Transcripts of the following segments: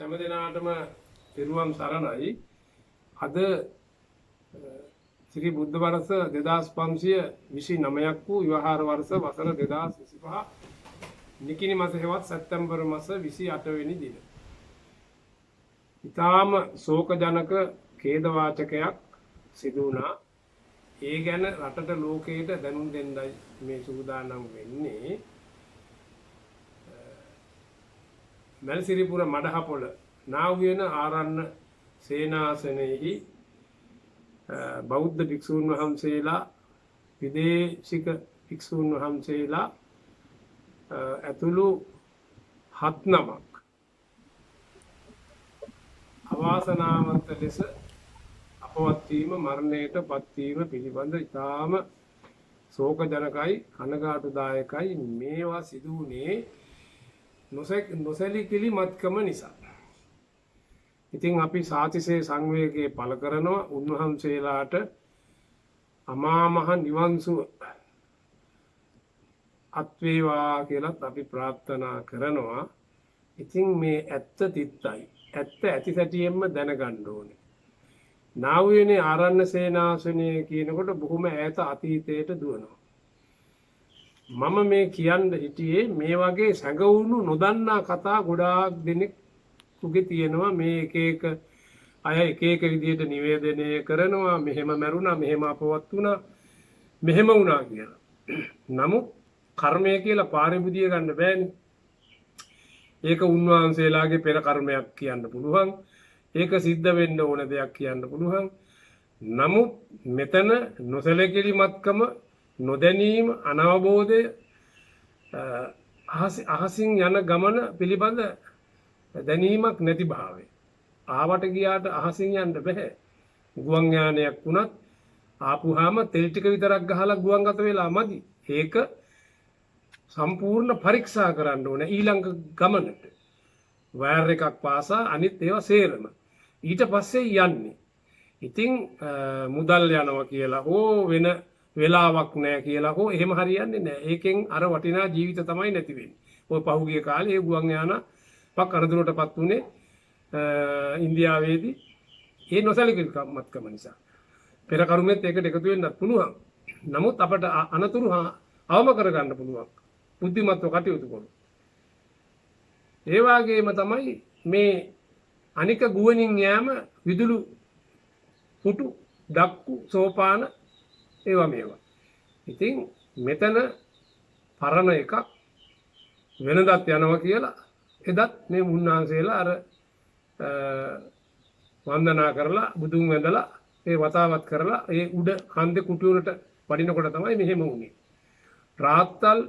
හැම දිනාටම පිරුවම් සරණයි. අද ශ්‍රී බුද්ධ වර්ෂ 2529ක් වූ විවහාර වර්ෂ වසර 2025 නිකිණි මාස හෙවත් සැප්තැම්බර් මාස 28 වෙනි දින. ඊටාම ශෝකජනක ඛේදවාචකයක් සිදු වුණා. ඒ ගැන රටට ලෝකයට දැනුම් දෙන්නයි මේ සූදානම් වෙන්නේ. මල්සිරිපුර මඩහපොළ නාව්‍යන ආරණ්‍ය සේනාසනයෙහි බෞද්ධ භික්ෂූන් වහන්සේලා විදේශික භික්ෂූන් වහන්සේලා ඇතුළු 7 නමක් අවාසනාවන්ත ලෙස අපවත් වීම මරණයට පත්වීම පිළිබඳ ඉතාම ශෝකජනකයි කනගාටුදායකයි. මේවා සිදු වුණේ නොසැලකිලි මත්කම නිසා. ඉතින් අපි සාතිසේ සංවේගයේ පළ කරනවා උන්වහන්සේලාට අමා මහ නිවන් සුව අත් වේවා කියලාත් අපි ප්‍රාර්ථනා කරනවා. ඉතින් මේ ඇත්ත තිත්තයි. ඇත්ත ඇති සැටියෙන්ම දැනගන්න ඕනේ. නාව්‍යනේ ආරණ්‍ය සේනාසනය කියනකොට බොහොම ඈත අතීතයට දුවනවා. මම මේ කියන්න හිටියේ මේ වගේ සැඟවුණු නොදන්නා කතා ගොඩාක් දෙනෙකුගේ තියෙනවා. මේ එක අය එක විදිහට නිවේදනය කරනවා. මෙහෙම මැරුණා, මෙහෙම අපවත් වුණා, මෙහෙම වුණා කියලා. නමුත් කර්මය කියලා පාරිබුදිය ගන්න බෑනේ. ඒක උන්වහන්සේලාගේ පෙර කර්මයක් කියන්න පුළුවන්. ඒක සිද්ධ වෙන්න ඕන දෙයක් කියන්න පුළුවන්. නමුත් මෙතන නොසැලකිලිමත්කම, නොදැනීම, අනවබෝධය, අහසින් යන ගමන පිළිබඳ දැනීමක් නැති භාවය. ආවට ගියාට අහසින් යන්න බෑ. ගුවන් යානයක් වුණත් ආපුහාම තෙල් ටික විතරක් ගහලා ගුවන් ගත වෙලා මදි. ඒක සම්පූර්ණ පරීක්ෂා කරන්න ඕන ඊළඟ ගමනට. වයර් එකක් පාසා අනිත් ඒවා සේරම ඊට පස්සේ යන්නේ. ඉතින් මුදල් යනවා කියලා හෝ වෙන වෙලාවක් නැහැ කියලා හෝ එහෙම හරියන්නේ නැහැ. ඒකෙන් අර වටිනා ජීවිත තමයි නැති වෙන්නේ. ඔය පහුගිය කාලේ ඒ ගුවන් යාන පක් අනතුරටපත් උනේ ඉන්දියාවේදී ඒ නොසැලකිලිමත්කම නිසා. පෙර කර්මෙත් ඒකට එකතු වෙන්නත් පුළුවන්. නමුත් අපට අනතුරු අවම කරගන්න පුළුවන්. බුද්ධිමත්ව කටයුතු කරමු. ඒ වගේම තමයි මේ අනික ගුවනින් යෑම විදුලු පුටු ඩක්කු සෝපාන ඒවා මේවා. ඉතින් මෙතන පරණ එකක් වෙනදත් යනවා කියලා එදත් මේ මුන්නාන්සේලා අර වන්දනා කරලා බුදුන් වැඳලා ඒ වතාවත් කරලා ඒ උඩ කන්දේ කුටියකට වඩිනකොට තමයි මෙහෙම වුනේ. රාත්තල්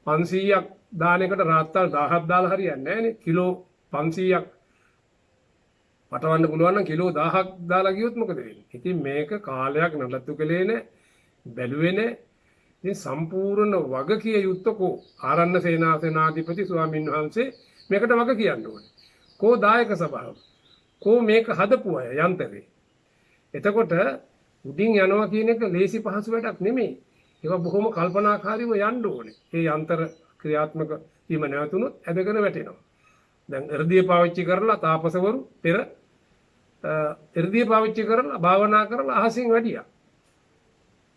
500ක් දාන එකට රාත්තල් 1000ක් දාලා හරියන්නේ නැහැනේ. කිලෝ 500ක් පටවන්න පුළුවන් නම් කිලෝ 1000ක් දාලා ගියොත් මොකද වෙන්නේ? ඉතින් මේක කාලයක් නඩත්තු කළේ නැහැ, බැලුවේ නැහැ. ඉතින් සම්පූර්ණ වගකිය යුත්තකෝ ආරණ්‍ය සේනාසනාධිපති ස්වාමින් වහන්සේ මේකට වග කියන්න ඕනේ. කෝ දායක සභාව, කෝ මේක හදපු අය යන්ත්‍රේ. එතකොට උඩින් යනවා කියන එක ලේසි පහසු වැඩක් නෙමෙයි. ඒවා බොහොම කල්පනාකාරීව යන්න ඕනේ. මේ යන්ත්‍ර ක්‍රියාත්මක වීම නැවතුනොත් ඇදගෙන වැටෙනවා. දැන් එර්දිය පාවිච්චි කරලා තාපසවරු පෙර එර්දිය පාවිච්චි කරලා භාවනා කරලා අහසින් වැඩියා.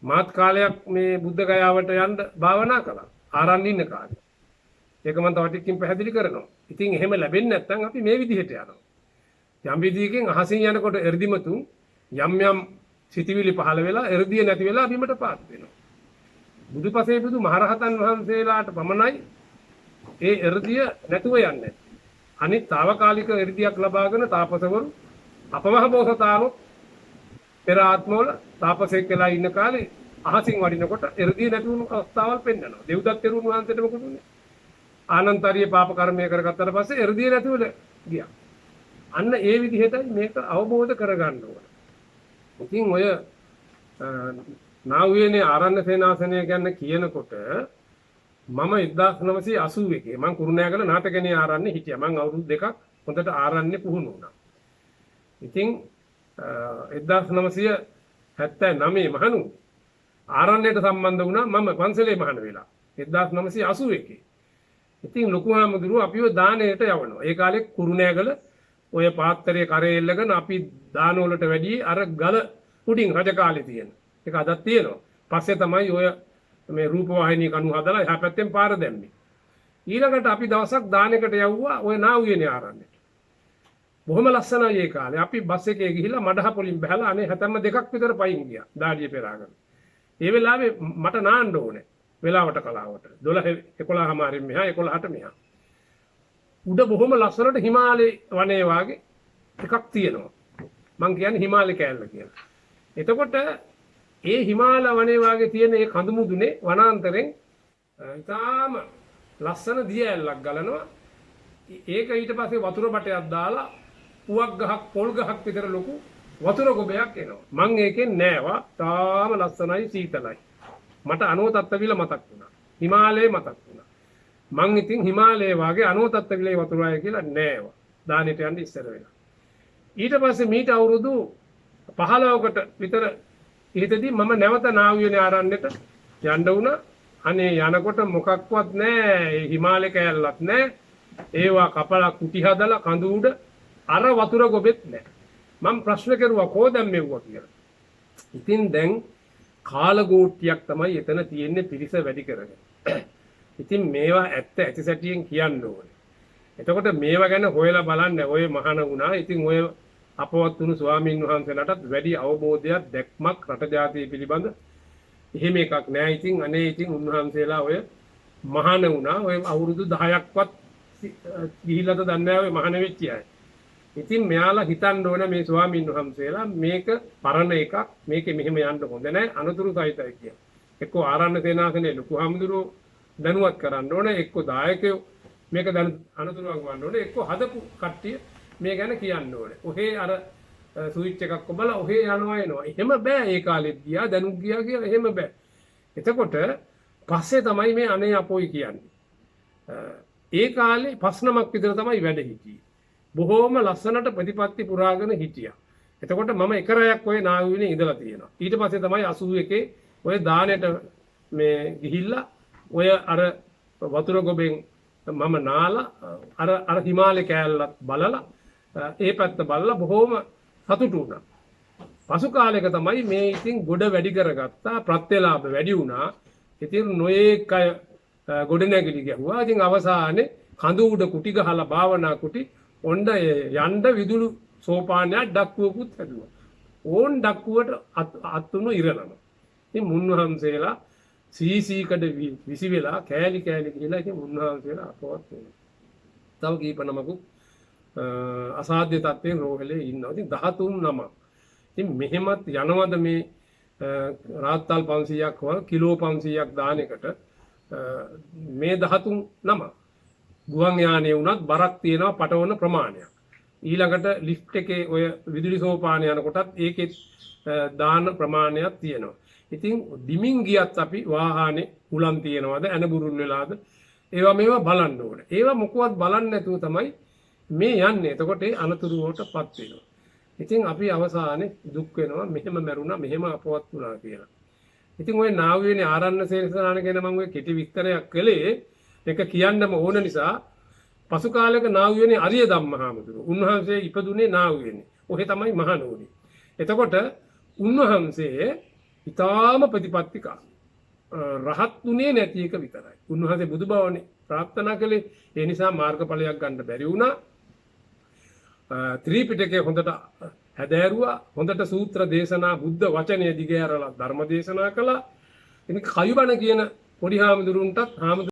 මාත් කාලයක් මේ බුද්ධ ගයාවට යන්න භාවනා කළා. ආරණ්‍ය ඉන්න කාලේ. ඒක මම තව ටිකකින් පැහැදිලි කරනවා. ඉතින් එහෙම ලැබෙන්නේ නැත්නම් අපි මේ විදිහට යනවා. යම් විදිහකින් අහසින් යනකොට එර්දිමතුන් යම් සිටිවිලි පහළ වෙලා එර්දිය නැති වෙලා බිමට පාත් වෙනවා. බුදුපසේ බුදු මහරහතන් වහන්සේලාට පමණයි ඒ එර්දිය නැතුව යන්නේ. අනිත් తాවකාලික එර්දියක් ලබාගෙන තාපසවරු අපමහ බෝසතාණෝ පෙර ආත්මවල තාපසෙක් වෙලා ඉන්න කාලේ අහසින් වඩිනකොට එර්දිය නැති වුණු අවස්ථාවල් පෙන්වනවා. දෙව්දත් තෙරුන් වහන්සේට මොකද උනේ? ආනන්තරීය පාප කර්මය කරගත්තට පස්සේ එර්දිය නැතිව ගියා. අන්න ඒ විදිහටයි මේක අවබෝධ කරගන්න ඕන. ඉතින් ඔය නාව්‍යනේ ආරණ්‍ය සේනාසනය ගැන කියනකොට මම 1981 මම කුරුණෑගල නාටකනේ ආරණ්‍ය හිටියා. මම අවුරුදු 2ක් හොඳට ආරණ්‍ය පුහුණු වුණා. ඉතින් 1979 මහණු ආරණ්‍යයට සම්බන්ධ වුණා. මම පන්සලේ මහණ වෙලා 1981. ඉතින් ලොකු හාමුදුරුවෝ අපිව දානයට යවනවා. ඒ කාලේ කුරුණෑගල ඔය පාත්තරයේ කරේ එල්ලගෙන අපි දාන වලට වැඩි අර ගල උඩින් රජ කාලේ තියෙන. ඒක අදත් තියෙනවා. පස්සේ තමයි ඔය මේ රූපවාහිනී කණු හදලා එහා පැත්තෙන් පාර දැම්මේ. ඊළඟට අපි දවසක් දානයකට යවුවා ඔය නාවුයනේ ආරන්නේට. බොහොම ලස්සනයි ඒ කාලේ. අපි බස් එකේ ගිහිල්ලා මඩහපොලින් බහලා අනේ හැතැම්ම දෙකක් විතර පයින් ගියා. දාඩිය පෙරාගෙන. ඒ වෙලාවේ මට නාන්න ඕනේ. වෙලාවට කලාවට 12 11 මාරින් මෙහා 11ට මෙහා. උඩ බොහොම ලස්සනට හිමාලේ වනයේ වාගේ එකක් තියෙනවා. මං කියන්නේ හිමාලේ කෑල්ල කියලා. එතකොට ඒ හිමාල වනයේ වාගේ තියෙන ඒ කඳු මුදුනේ වනාන්තරෙන් ඉතාලම ලස්සන දිය ඇල්ලක් ගලනවා. ඒක ඊට පස්සේ වතුර බටයක් දාලා පුවක් ගහක් පොල් ගහක් විතර ලොකු වතුර ගොබයක් එනවා. මං ඒකෙන් නෑවා. තාම ලස්සනයි සීතලයි. මට අනෝතත්ත්වවිල මතක් වුණා. හිමාලයේ මතක් වුණා. මං ඉතින් හිමාලයේ වාගේ අනෝතත්ත්වවිලේ වතුරයි කියලා නෑවා. දානෙට යන්න ඉස්සර වෙලා. ඊට පස්සේ මීට අවුරුදු 15කට විතර ඉහිතදී මම නැවත නාවියනේ ආරන්නේට යන්න වුණා. අනේ යනකොට මොකක්වත් නෑ. හිමාලේ කෑල්ලක් නෑ. ඒවා කපලා කුටි හදලා කඳු උඩ අර වතුර ගොබෙත් නෑ. මම ප්‍රශ්න කරුවා කොහෙන්ද මෙව්වා කියලා. ඉතින් දැන් කාලගෝට්ටියක් තමයි එතන තියෙන්නේ පිරිස වැඩි කරගෙන. ඉතින් මේවා ඇත්ත ඇති සැටියෙන් කියන්න ඕනේ. එතකොට මේවා ගැන හොයලා බලන්න ඔය මහාන වුණා. ඉතින් ඔය අපවත් වුණු ස්වාමීන් වහන්සේලාටත් වැඩි අවබෝධයක් දැක්මක් රට ජාතිය පිළිබඳ එහෙම එකක් නෑ. ඉතින් අනේ ඉතින් උන්වහන්සේලා ඔය මහාන වුණා. ඔය අවුරුදු 10ක්වත් ගිහිල්ලාද දන්නේ නෑ ඔය මහාන වෙච්ච අය. ඉතින් මෙයාලා හිතන්න ඕන මේ ස්වාමීන් වහන්සේලා මේක පරණ එකක්. මේකේ මෙහෙම යන්න හොඳ නෑ. අනතුරු සහිතයි කියලා. එක්කෝ ආරණ්‍ය සේනාසනේ ලොකු හාමුදුරුවෝ දැනුවත් කරන්න ඕනේ. එක්කෝ දායකයෝ මේක අනතුරුවක් වන්න ඕනේ. එක්කෝ හදපු කට්ටිය මේ ගැන කියන්න ඕනේ. ඔහේ අර ස්විච් එකක් කොබලා ඔහේ යනවා එනවා. එහෙම බෑ. ඒ කාලෙත් ගියා දැනුත් ගියා කියලා එහෙම බෑ. එතකොට පස්සේ තමයි මේ අනේ අපොයි කියන්නේ. ඒ කාලේ 5 නමක් විතර තමයි වැඩ හිටියේ. බොහෝම ලස්සනට ප්‍රතිපත්ති පුරාගෙන හිටියා. එතකොට මම එක රැයක් ඔය නාවියනේ ඉඳලා තියෙනවා. ඊට පස්සේ තමයි 81 ඔය දානෙට මේ ගිහිල්ලා ඔය අර වතුර ගොබෙන් මම නාලා අර හිමාලේ කෑල්ලත් බලලා ඒ පැත්ත බලලා බොහෝම සතුටු වුණා. පසු කාලයක තමයි මේ ඉතින් ගොඩ වැඩි කරගත්තා. ප්‍රත්‍යලාභ වැඩි වුණා. ඉතින් නොයේක අය ගොඩ නැගිලි ගැහුවා. ඉතින් අවසානයේ කඳු උඩ කුටි ගහලා භාවනා කුටි ඔන්න යන්න විදුලු සෝපානයක් ඩක්කුවකුත් හැදුවා. ඕන් ඩක්කුවට අත්තුණු ඉරලම. ඉතින් මුන්වහන්සේලා සීසීකඩ විසි වෙලා කෑලි කෑලි කියලා ඉතින් මුන්වහන්සේලා අපවත් වෙනවා. තව කීප නමකුත් අසාධ්‍ය තත්ත්වයෙන් රෝහලේ ඉන්නවා. ඉතින් 13 නමක්. ඉතින් මෙහෙමත් යනවද මේ රාත්තල් 500ක් වල කිලෝ 500ක් දාන එකට මේ 13 නම ගුවන් යානයේ වුණත් බරක් තියෙනවා පටවන ප්‍රමාණයක්. ඊළඟට ලිෆ්ට් එකේ ඔය විදුලි සෝපාන යනකොටත් ඒකෙත් දාන ප්‍රමාණයක් තියෙනවා. ඉතින් දිමින් ගියත් අපි වාහනේ උලන් තියනවාද ඇනබුරුල් වෙලාද ඒවා මේවා බලන්න ඕනේ. ඒවා මොකවත් බලන්නේ නැතුව තමයි මේ යන්නේ. එතකොට ඒ අනතුරු වලටපත් වෙනවා. ඉතින් අපි අවසානයේ දුක් වෙනවා මෙහෙම මැරුණා මෙහෙම අපවත් වුණා කියලා. ඉතින් ওই නාවියනේ ආරණ්‍ය සේනාසන ගැන මම ඔය කෙටි විස්තරයක් කළේ ඒක කියන්නම ඕන නිසා පසු කාලයක නාවියනේ අරිය ධම්මහාමුදුරුවෝ උන්වහන්සේ ඉපදුනේ නාවියනේ. ඔහෙ තමයි මහනුවරේ. එතකොට උන්වහන්සේ ඊටාම ප්‍රතිපත්තිකා රහත් උනේ නැති එක විතරයි. උන්වහන්සේ බුදුබවනේ ප්‍රාර්ථනා කළේ. ඒ නිසා මාර්ගඵලයක් ගන්න බැරි වුණා. ත්‍රිපිටකය හොඳට හැදෑරුවා. හොඳට සූත්‍ර දේශනා බුද්ධ වචනය දිගහැරලා ධර්ම දේශනා කළා. ඉතින් කයුබණ කියන පොඩි හාමුදුරුන්ටත්